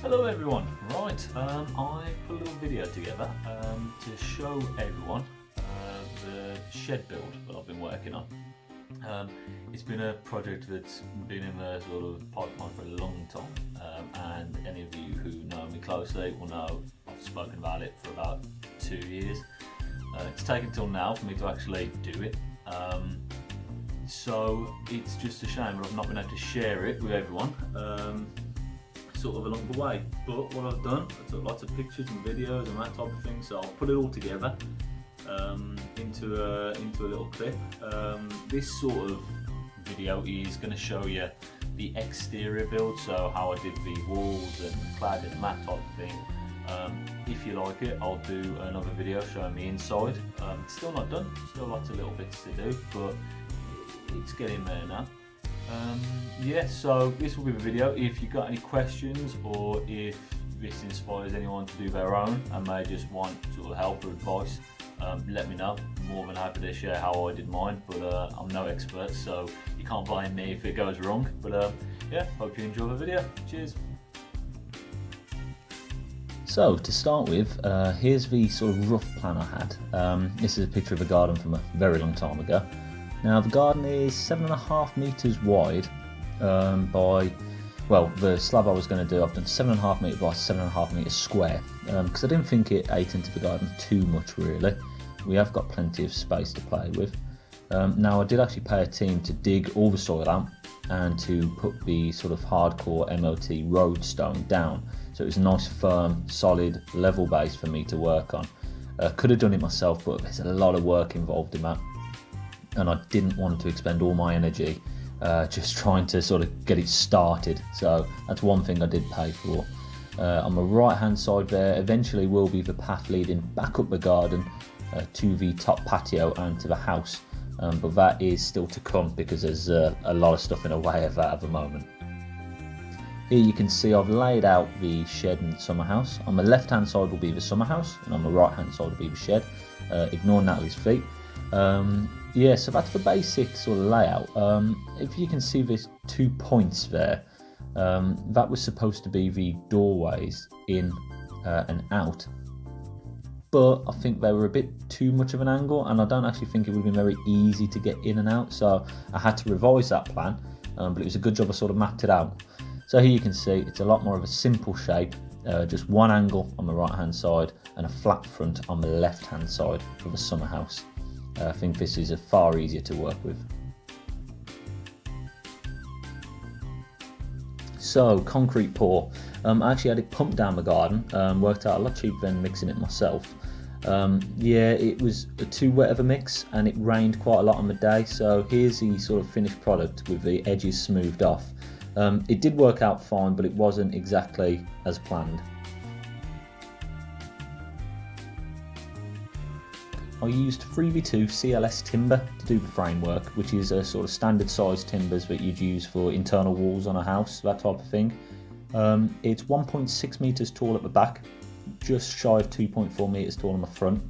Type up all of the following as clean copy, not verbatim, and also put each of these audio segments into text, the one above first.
Hello everyone, right, I put a little video together to show everyone the shed build that I've been working on. It's been a project that's been in the sort of pipeline for a long time, and any of you who know me closely will know I've spoken about it for about 2 years. It's taken till now for me to actually do it, so it's just a shame that I've not been able to share it with everyone sort of along the way. But what I've done, I took lots of pictures and videos and that type of thing, so I'll put it all together into a little clip. This sort of video is going to show you the exterior build, so how I did the walls and cladding and that type of thing. If you like it, I'll do another video showing the inside. It's still not done, still lots of little bits to do, but it's getting there now. Yeah, so this will be the video. If you've got any questions, or if this inspires anyone to do their own and they just want sort of help or advice, let me know. I'm more than happy to share how I did mine, but I'm no expert, so you can't blame me if it goes wrong. But yeah, hope you enjoy the video. Cheers. So to start with, here's the sort of rough plan I had. This is a picture of a garden from a very long time ago. Now the garden is 7.5 metres wide by, well, the slab I was going to do, I've done 7.5 metre by 7.5 metres square, because I didn't think it ate into the garden too much really. We have got plenty of space to play with. Now I did actually pay a team to dig all the soil out and to put the sort of hardcore MOT road stone down, so it was a nice firm solid level base for me to work on. Could have done it myself, but there's a lot of work involved in that, and I didn't want to expend all my energy just trying to sort of get it started, so that's one thing I did pay for. On the right hand side there eventually will be the path leading back up the garden to the top patio and to the house, but that is still to come because there's a lot of stuff in the way of that at the moment. Here you can see I've laid out the shed and the summer house. On the left hand side will be the summer house, and on the right hand side will be the shed, ignore Natalie's feet. Yeah, so that's the basic sort of layout. If you can see there's 2 points there, that was supposed to be the doorways in and out, but I think they were a bit too much of an angle, and I don't actually think it would have been very easy to get in and out, so I had to revise that plan, but it was a good job I sort of mapped it out. So here you can see it's a lot more of a simple shape, just one angle on the right hand side and a flat front on the left hand side for the summer house. I think this is far easier to work with. So concrete pour, I actually had it pumped down the garden, worked out a lot cheaper than mixing it myself. Yeah, it was too wet of a mix and it rained quite a lot on the day, so here's the sort of finished product with the edges smoothed off. It did work out fine, but it wasn't exactly as planned. I used 3v2 CLS timber to do the framework, which is a sort of standard size timbers that you'd use for internal walls on a house, that type of thing. It's 1.6 metres tall at the back, just shy of 2.4 metres tall on the front.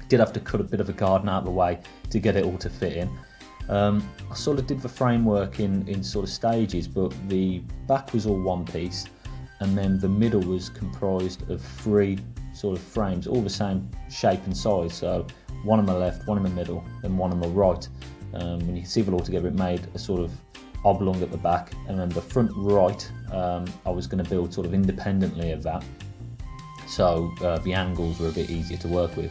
Did have to cut a bit of a garden out of the way to get it all to fit in. I sort of did the framework in sort of stages, but the back was all one piece, and then the middle was comprised of 3 sort of frames, all the same shape and size, so one on the left, one in the middle, and one on the right. When you see it all together, it made a sort of oblong at the back, and then the front right I was going to build sort of independently of that, so the angles were a bit easier to work with.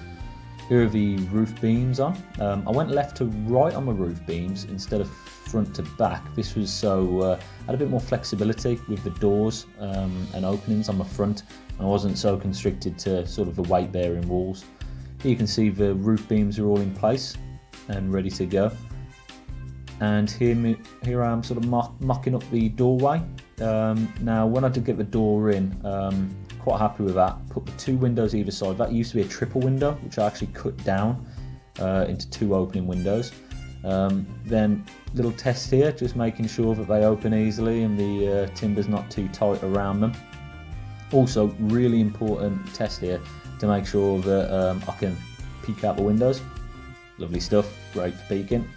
Here are the roof beams on. I went left to right on the roof beams instead of front to back. This was so had a bit more flexibility with the doors and openings on the front, and I wasn't so constricted to sort of the weight bearing walls. Here you can see the roof beams are all in place and ready to go. And here I am sort of mocking up the doorway. Now when I did get the door in, quite happy with that. Put the 2 windows either side. That used to be a triple window, which I actually cut down into 2 opening windows. Then little test here, just making sure that they open easily and the timber's not too tight around them. Also, really important test here to make sure that I can peek out the windows. Lovely stuff, great for peeking.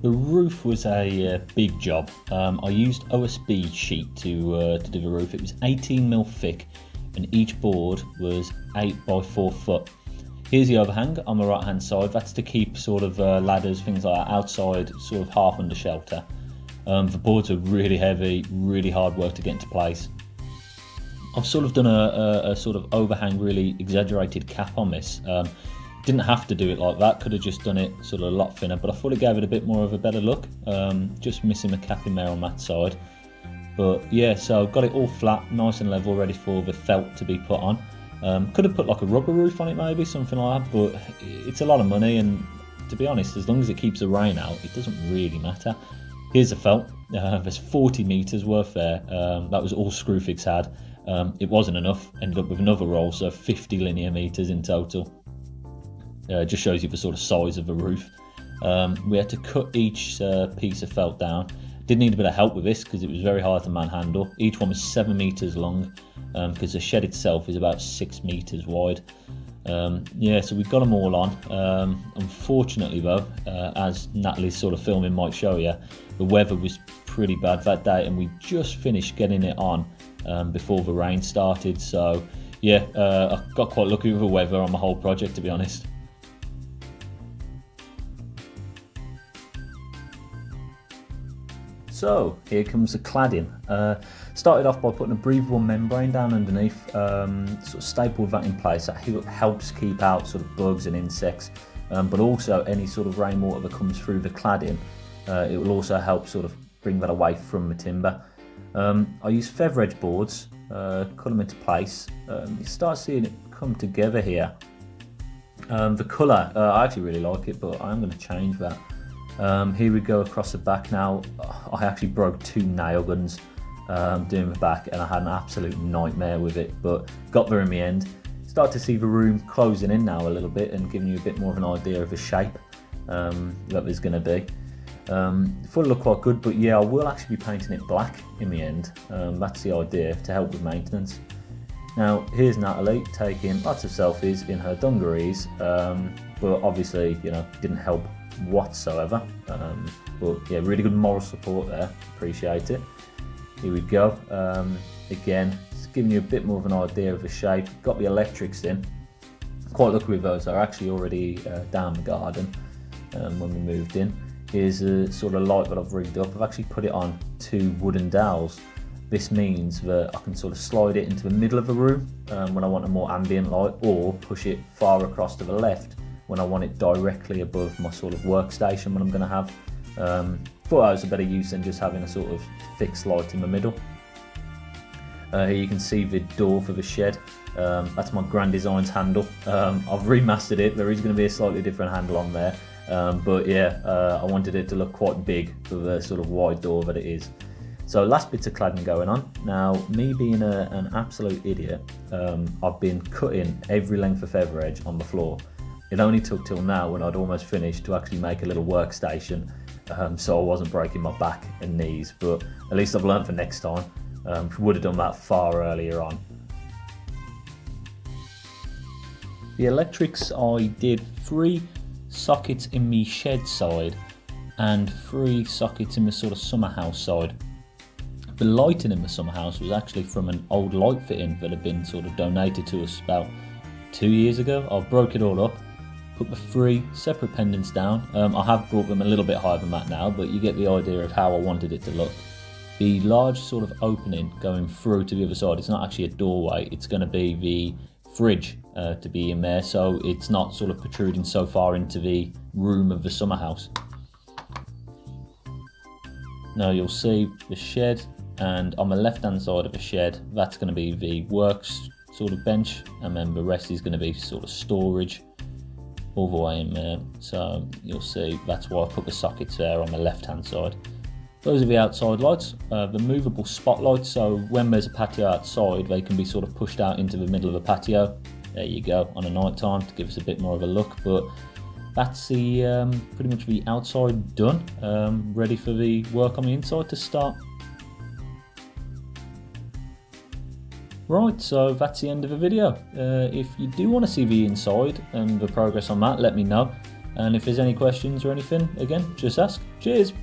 The roof was a big job. I used OSB sheet to do the roof. It was 18mm thick and each board was 8 by 4 foot. Here's the overhang on the right hand side. That's to keep sort of ladders, things like that, outside, sort of half under shelter. The boards are really heavy, really hard work to get into place. I've sort of done a sort of overhang, really exaggerated cap on this. Didn't have to do it like that, could have just done it sort of a lot thinner, but I thought it gave it a bit more of a better look. Just missing the cap in there on that side. But yeah, so got it all flat, nice and level, ready for the felt to be put on. Could have put like a rubber roof on it maybe, something like that, but it's a lot of money, and to be honest, as long as it keeps the rain out, it doesn't really matter. Here's the felt. There's 40 metres worth there. That was all Screwfix had. It wasn't enough, ended up with another roll, so 50 linear metres in total. Just shows you the sort of size of the roof. We had to cut each piece of felt down. Did need a bit of help with this because it was very hard to manhandle. Each one was 7 metres long because the shed itself is about 6 metres wide. Yeah, so we got them all on. Unfortunately though, as Natalie's sort of filming might show you, the weather was pretty bad that day and we just finished getting it on before the rain started. So yeah, I got quite lucky with the weather on the whole project, to be honest. So here comes the cladding. Started off by putting a breathable membrane down underneath, sort of stapled that in place. That helps keep out sort of bugs and insects, but also any sort of rainwater that comes through the cladding, it will also help sort of bring that away from the timber. I use featheredge boards, cut them into place. You start seeing it come together here. The colour, I actually really like it, but I'm going to change that. Here we go across the back now. I actually broke 2 nail guns doing the back and I had an absolute nightmare with it, but got there in the end. Start to see the room closing in now a little bit and giving you a bit more of an idea of the shape that there's going to be. Thought it looked quite good, but yeah, I will actually be painting it black in the end. That's the idea, to help with maintenance. Now here's Natalie taking lots of selfies in her dungarees, but obviously, you know, didn't help whatsoever. But yeah, really good moral support there, appreciate it. Here we go. Again, it's giving you a bit more of an idea of the shape. Got the electrics in. Quite lucky with those, they're actually already down the garden when we moved in. Here's a sort of light that I've rigged up. I've actually put it on 2 wooden dowels. This means that I can sort of slide it into the middle of the room when I want a more ambient light, or push it far across to the left when I want it directly above my sort of workstation that I'm going to have. Thought that was a better use than just having a sort of fixed light in the middle. Here you can see the door for the shed. That's my Grand Designs handle. I've remastered it. There is going to be a slightly different handle on there, but yeah, I wanted it to look quite big for the sort of wide door that it is. So last bits of cladding going on. Now, me being an absolute idiot, I've been cutting every length of featheredge on the floor. It only took till now, when I'd almost finished, to actually make a little workstation, so I wasn't breaking my back and knees, but at least I've learned for next time. Would have done that far earlier on. The electrics, I did 3 sockets in the shed side and 3 sockets in the sort of Summerhouse side. The lighting in the Summerhouse was actually from an old light fitting that had been sort of donated to us about 2 years ago. I broke it all up, put the 3 separate pendants down. I have brought them a little bit higher than that now, but you get the idea of how I wanted it to look. The large sort of opening going through to the other side, it's not actually a doorway, it's going to be the fridge to be in there, so it's not sort of protruding so far into the room of the Summerhouse. Now you'll see the shed, and on the left hand side of the shed, that's going to be the works sort of bench, and then the rest is going to be sort of storage all the way in there. So you'll see that's why I put the sockets there on the left hand side. Those are the outside lights, the movable spotlights, so when there's a patio outside they can be sort of pushed out into the middle of the patio. There you go, on a night time to give us a bit more of a look, but that's the pretty much the outside done, ready for the work on the inside to start. Right, so that's the end of the video. If you do want to see the inside and the progress on that, let me know. And if there's any questions or anything, again, just ask. Cheers!